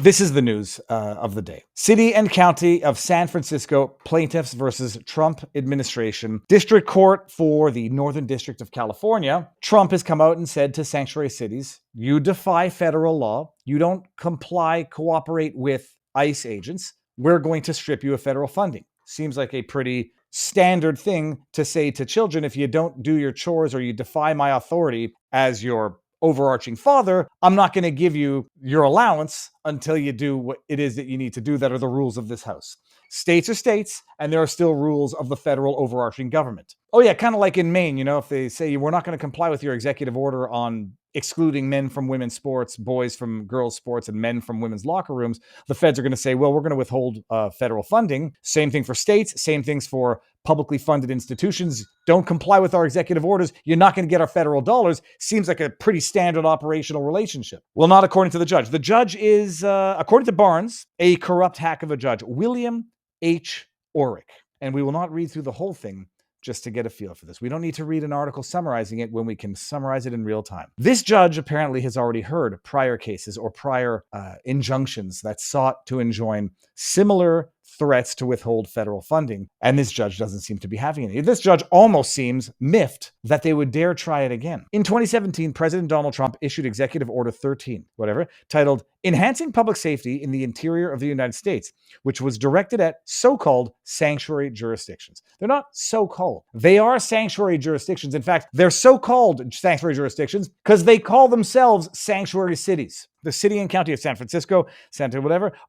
This is the news of the day. City and County of San Francisco plaintiffs versus Trump administration. District Court for the Northern District of California. Trump has come out and said to sanctuary cities, you defy federal law. You don't cooperate with ICE agents. We're going to strip you of federal funding. Seems like a pretty standard thing to say to children. If you don't do your chores or you defy my authority as your overarching father, I'm not going to give you your allowance until you do what it is that you need to do that are the rules of this house. States are states, and there are still rules of the federal overarching government. Oh yeah, kind of like in Maine, if they say we're not going to comply with your executive order on excluding men from women's sports, boys from girls' sports, and men from women's locker rooms, the feds are going to say, well, we're going to withhold federal funding. Same thing for states, same things for publicly funded institutions. Don't comply with our executive orders, you're not going to get our federal dollars. Seems like a pretty standard operational relationship. Well, not according to the judge. The judge is, according to Barnes, a corrupt hack of a judge, William H. Orrick. And we will not read through the whole thing just to get a feel for this. We don't need to read an article summarizing it when we can summarize it in real time. This judge apparently has already heard prior cases or prior injunctions that sought to enjoin similar threats to withhold federal funding, and this judge doesn't seem to be having any. This judge almost seems miffed that they would dare try it again. In 2017, President Donald Trump issued Executive Order 13, titled Enhancing Public Safety in the Interior of the United States, which was directed at so-called sanctuary jurisdictions. They're not so-called. They are sanctuary jurisdictions. In fact, they're so-called sanctuary jurisdictions because they call themselves sanctuary cities. The city and county of San Francisco,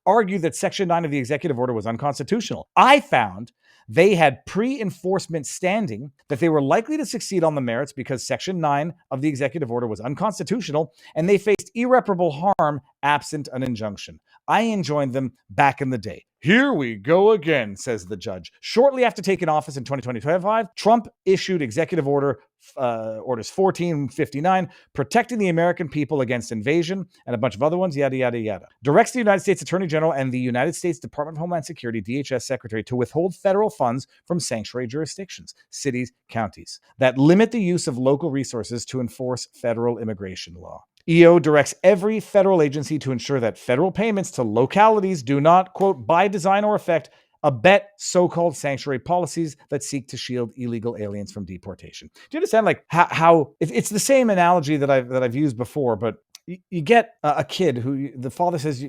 argued that Section 9 of the executive order was unconstitutional. I found they had pre-enforcement standing, that they were likely to succeed on the merits because Section 9 of the executive order was unconstitutional, and they faced irreparable harm absent an injunction. I enjoined them back in the day. Here we go again, says the judge. Shortly after taking office in 2025, Trump issued Executive Orders 1459, protecting the American people against invasion, and a bunch of other ones, yada, yada, yada. Directs the United States Attorney General and the United States Department of Homeland Security, DHS Secretary, to withhold federal funds from sanctuary jurisdictions, cities, counties, that limit the use of local resources to enforce federal immigration law. EO directs every federal agency to ensure that federal payments to localities do not, quote, by design or effect, abet so-called sanctuary policies that seek to shield illegal aliens from deportation. Do you understand, how it's the same analogy that I've used before, but you get a kid who the father says,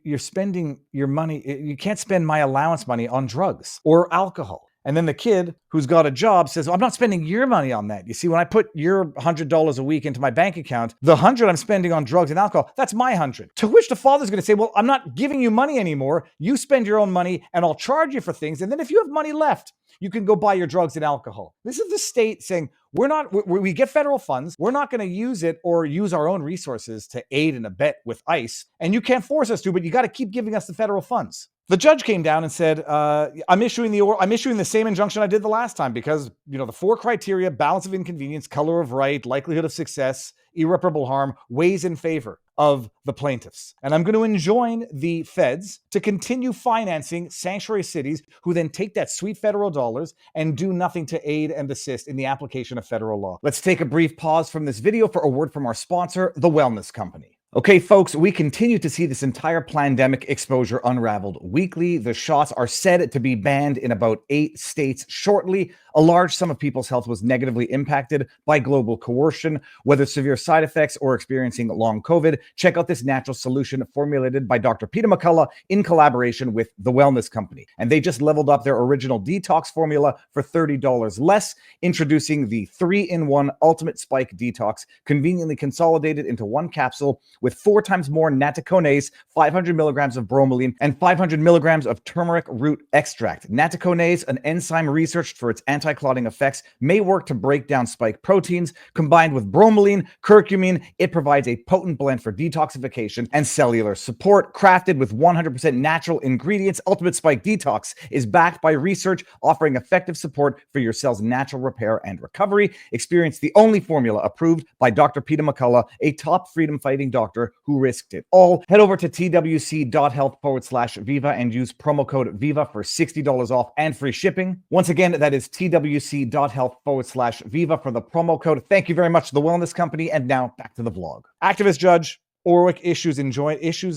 you're spending your money, you can't spend my allowance money on drugs or alcohol. And then the kid who's got a job says, well, I'm not spending your money on that. You see, when I put your $100 a week into my bank account, the 100 I'm spending on drugs and alcohol, that's my 100. To which the father's going to say, well, I'm not giving you money anymore. You spend your own money and I'll charge you for things. And then if you have money left, you can go buy your drugs and alcohol. This is the state saying, we get federal funds. We're not going to use it or use our own resources to aid and abet with ICE. And you can't force us to, but you got to keep giving us the federal funds. The judge came down and said, I'm issuing the same injunction I did the last time because, the 4 criteria, balance of inconvenience, color of right, likelihood of success, irreparable harm, weighs in favor of the plaintiffs. And I'm going to enjoin the feds to continue financing sanctuary cities who then take that sweet federal dollars and do nothing to aid and assist in the application of federal law. Let's take a brief pause from this video for a word from our sponsor, The Wellness Company. Okay, folks, we continue to see this entire pandemic exposure unraveled weekly. The shots are said to be banned in about 8 states shortly. A large sum of people's health was negatively impacted by global coercion, whether severe side effects or experiencing long COVID. Check out this natural solution formulated by Dr. Peter McCullough in collaboration with The Wellness Company. And they just leveled up their original detox formula for $30 less, introducing the 3-in-1 Ultimate Spike Detox, conveniently consolidated into one capsule with 4 times more nattokinase, 500 milligrams of bromelain, and 500 milligrams of turmeric root extract. Nattokinase, an enzyme researched for its anti-clotting effects, may work to break down spike proteins. Combined with bromelain, curcumin, it provides a potent blend for detoxification and cellular support. Crafted with 100% natural ingredients, Ultimate Spike Detox is backed by research offering effective support for your cell's natural repair and recovery. Experience the only formula approved by Dr. Peter McCullough, a top freedom-fighting doctor who risked it all. Head over to twc.health/Viva and use promo code VIVA for $60 off and free shipping. Once again, that is twc.health/Viva for the promo code. Thank you very much to The Wellness Company. And now back to the vlog. Activist judge Orwick issues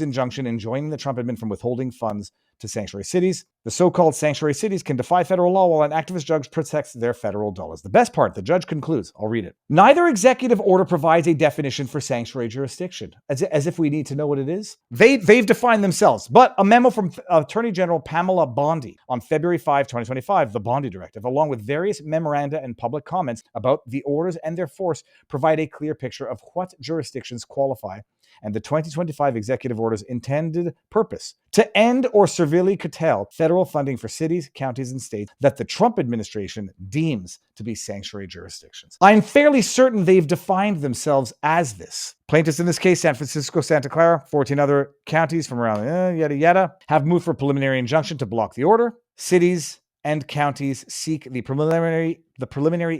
injunction enjoining the Trump admin from withholding funds to sanctuary cities. The so-called sanctuary cities can defy federal law while an activist judge protects their federal dollars. The best part, the judge concludes, I'll read it. Neither executive order provides a definition for sanctuary jurisdiction, as if we need to know what it is. They've defined themselves, but a memo from Attorney General Pamela Bondi on February 5, 2025, the Bondi Directive, along with various memoranda and public comments about the orders and their force, provide a clear picture of what jurisdictions qualify and the 2025 executive order's intended purpose: to end or severely curtail federal funding for cities, counties, and states that the Trump administration deems to be sanctuary jurisdictions. I'm fairly certain they've defined themselves as this. Plaintiffs in this case, San Francisco, Santa Clara, 14 other counties from around yada yada, have moved for preliminary injunction to block the order. Cities and counties seek the preliminary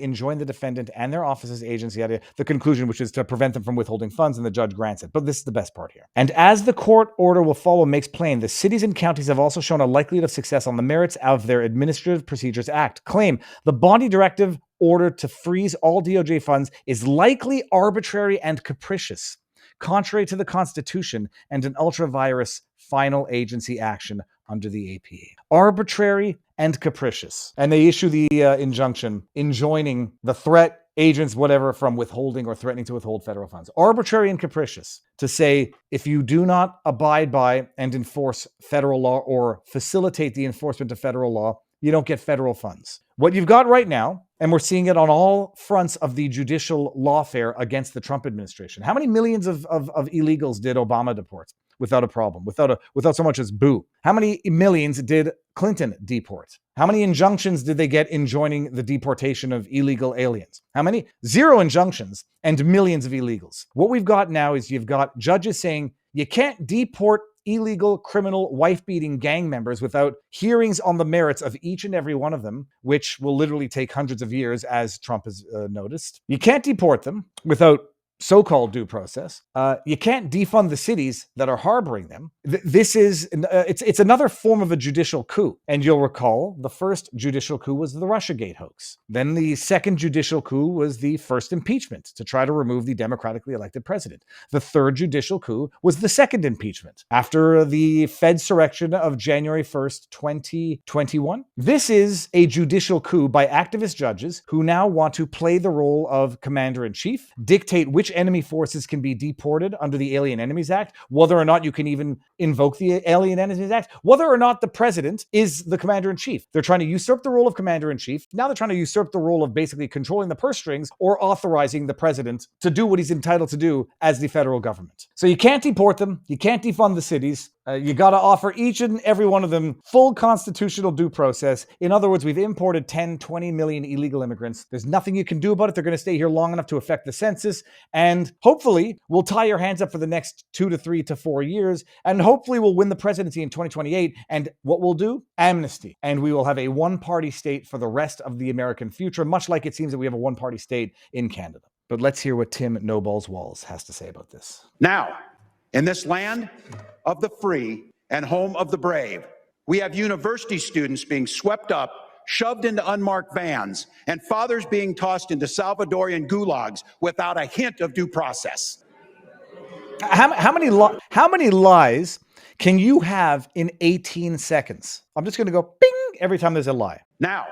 enjoin the defendant and their offices, agents, yada, the conclusion, which is to prevent them from withholding funds, and the judge grants it. But this is the best part here. And as the court order will follow makes plain, the cities and counties have also shown a likelihood of success on the merits of their Administrative Procedures Act claim. The Bondi Directive order to freeze all DOJ funds is likely arbitrary and capricious, contrary to the Constitution and an ultra-virus final agency action under the APA. Arbitrary and capricious. And they issue the injunction enjoining the threat, agents, whatever, from withholding or threatening to withhold federal funds. Arbitrary and capricious to say, if you do not abide by and enforce federal law or facilitate the enforcement of federal law, you don't get federal funds. What you've got right now, and we're seeing it on all fronts of the judicial lawfare against the Trump administration. How many millions of illegals did Obama deport without a problem, without so much as boo? How many millions did Clinton deport? How many injunctions did they get enjoining the deportation of illegal aliens? How many? 0 injunctions and millions of illegals. What we've got now is you've got judges saying you can't deport illegal, criminal, wife-beating gang members without hearings on the merits of each and every one of them, which will literally take hundreds of years, as Trump has noticed. You can't deport them without so-called due process. You can't defund the cities that are harboring them. This is it's another form of a judicial coup. And you'll recall the first judicial coup was the Russiagate hoax. Then the second judicial coup was the first impeachment to try to remove the democratically elected president. The third judicial coup was the second impeachment after the Fedsurrection of January 1st, 2021. This is a judicial coup by activist judges who now want to play the role of commander-in-chief, dictate which enemy forces can be deported under the Alien Enemies Act, whether or not you can even invoke the Alien Enemies Act, whether or not the president is the commander-in-chief. They're trying to usurp the role of commander-in-chief. Now they're trying to usurp the role of basically controlling the purse strings or authorizing the president to do what he's entitled to do as the federal government. So you can't deport them. You can't defund the cities. You got to offer each and every one of them full constitutional due process. In other words, we've imported 10, 20 million illegal immigrants. There's nothing you can do about it. They're going to stay here long enough to affect the census. And hopefully we'll tie your hands up for the next 2 to 3 to 4 years. And hopefully we'll win the presidency in 2028. And what we'll do? Amnesty. And we will have a one-party state for the rest of the American future, much like it seems that we have a one-party state in Canada. But let's hear what Tim No Balls Walls has to say about this. Now, in this land of the free and home of the brave, we have university students being swept up, shoved into unmarked vans, and fathers being tossed into Salvadorian gulags without a hint of due process. How many lies can you have in 18 seconds? I'm just going to go bing every time there's a lie. Now,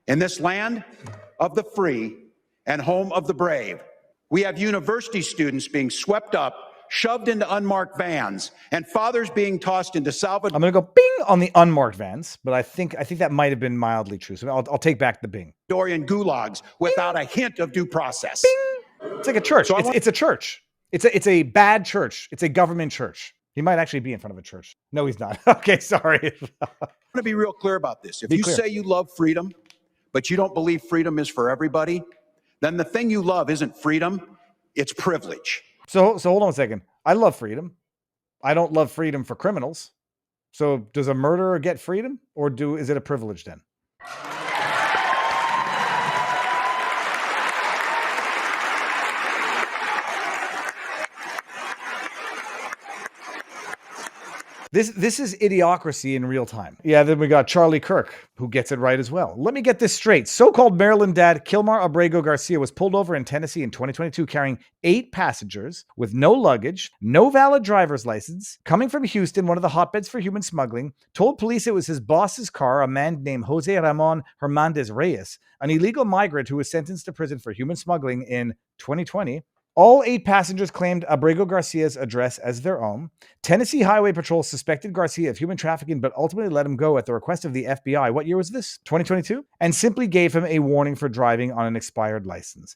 in this land of the free and home of the brave, we have university students being swept up, shoved into unmarked vans, and fathers being tossed into Salvador. I'm going to go bing on the unmarked vans, but I think that might have been mildly true. So I'll take back the bing. Dorian gulags without a hint of due process. Bing. It's like a church. It's a church. It's a bad church. It's a government church. He might actually be in front of a church. No, he's not. Okay, sorry. I want to be real clear about this. If you say you love freedom, but you don't believe freedom is for everybody, then the thing you love isn't freedom, it's privilege. So hold on a second. I love freedom. I don't love freedom for criminals. So does a murderer get freedom, or is it a privilege then? This is idiocracy in real time. Yeah, then we got Charlie Kirk, who gets it right as well. Let me get this straight. So-called Maryland dad Kilmar Abrego Garcia was pulled over in Tennessee in 2022 carrying 8 passengers with no luggage, no valid driver's license, coming from Houston, one of the hotbeds for human smuggling, told police it was his boss's car, a man named Jose Ramon Hernandez Reyes, an illegal migrant who was sentenced to prison for human smuggling in 2020. All 8 passengers claimed Abrego Garcia's address as their own. Tennessee Highway Patrol suspected Garcia of human trafficking, but ultimately let him go at the request of the FBI. What year was this? 2022? And simply gave him a warning for driving on an expired license.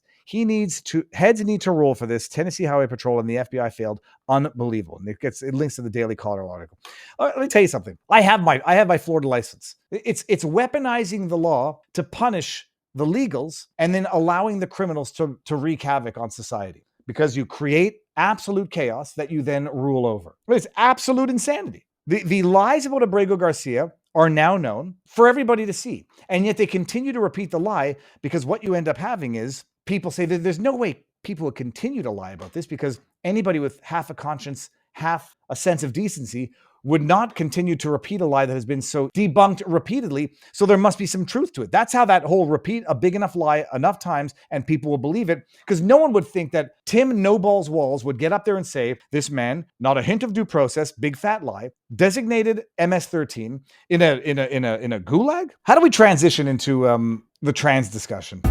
Heads need to roll for this. Tennessee Highway Patrol and the FBI failed. Unbelievable. And it links to the Daily Caller article. Let me tell you something. I have my Florida license. It's weaponizing the law to punish the legals and then allowing the criminals to wreak havoc on society, because you create absolute chaos that you then rule over. It's absolute insanity. The lies about Abrego Garcia are now known for everybody to see, and yet they continue to repeat the lie, because what you end up having is people say that there's no way people would continue to lie about this, because anybody with half a conscience, half a sense of decency would not continue to repeat a lie that has been so debunked repeatedly. So there must be some truth to it. That's how that whole repeat a big enough lie enough times and people will believe it, because no one would think that Tim No Balls Walls would get up there and say, this man, not a hint of due process, big fat lie, designated MS-13 in a gulag. How do we transition into the trans discussion?